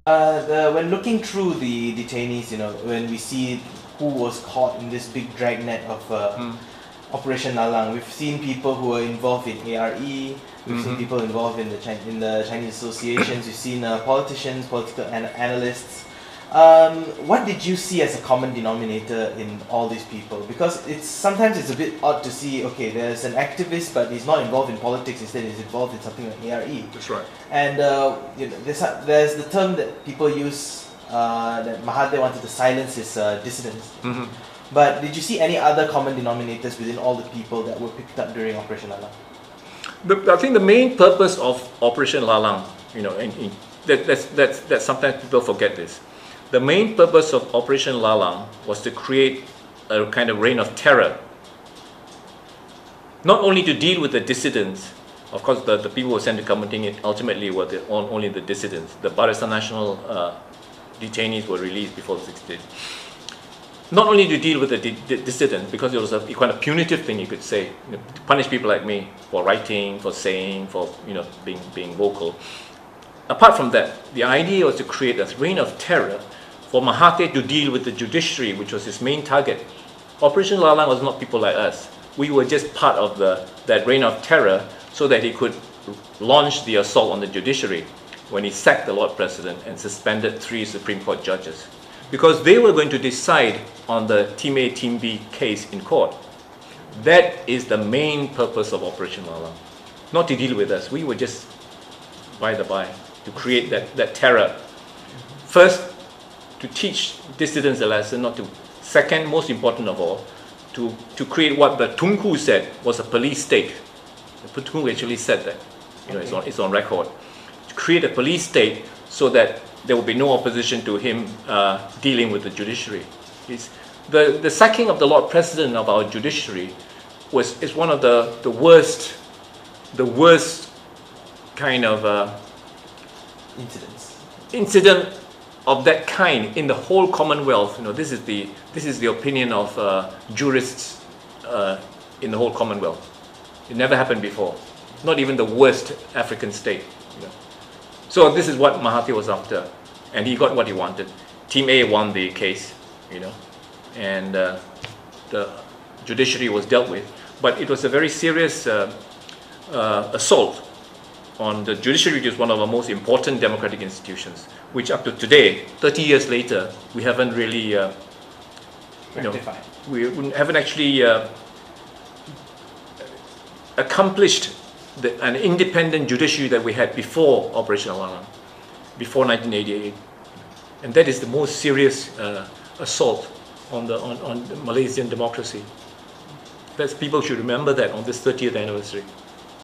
When looking through the detainees, when we see who was caught in this big dragnet of Operation Lalang, we've seen people who are involved in ARE, we've seen people involved in the Chinese associations, we've seen politicians, political analysts. What did you see as a common denominator in all these people? Because sometimes it's a bit odd to see, okay, there's an activist, but he's not involved in politics, instead he's involved in something like ARE. That's right. And there's the term that people use, that Mahathir wanted to silence his dissidents. But did you see any other common denominators within all the people that were picked up during Operation Lalang? I think the main purpose of Operation Lalang, that sometimes people forget this. The main purpose of Operation Lalang was to create a kind of reign of terror. Not only to deal with the dissidents, of course the people who were sent to Kamunting ultimately were only the dissidents. The Barisan Nasional detainees were released before the 6 days. Not only to deal with the dissidents, because it was a kind of punitive thing, you could say, to punish people like me for writing, for saying, for being vocal. Apart from that, the idea was to create a reign of terror for Mahathir to deal with the judiciary, which was his main target. Operation Lalang was not people like us. We were just part of that reign of terror so that he could launch the assault on the judiciary when he sacked the Lord President and suspended 3 Supreme Court judges. Because they were going to decide on the Team A, Team B case in court. That is the main purpose of Operation Lalang. Not to deal with us. We were just by the by, to create that terror. First, to teach dissidents a lesson, not to. Second, most important of all, to create what the Tunku said was a police state. The Tunku actually said that. It's on record. To create a police state so that there will be no opposition to him dealing with the judiciary. The sacking of the Lord President of our judiciary is one of the worst kind of incident of that kind in the whole Commonwealth. This is the opinion of jurists in the whole Commonwealth. It never happened before. Not even the worst African state. So this is what Mahathir was after, and he got what he wanted. Team A won the case, and the judiciary was dealt with. But it was a very serious assault on the judiciary, which is one of our most important democratic institutions, which up to today, 30 years later, we haven't really, we haven't actually accomplished an independent judiciary that we had before Operation Lalang, before 1988, and that is the most serious assault on the Malaysian democracy. People should remember that on this 30th anniversary.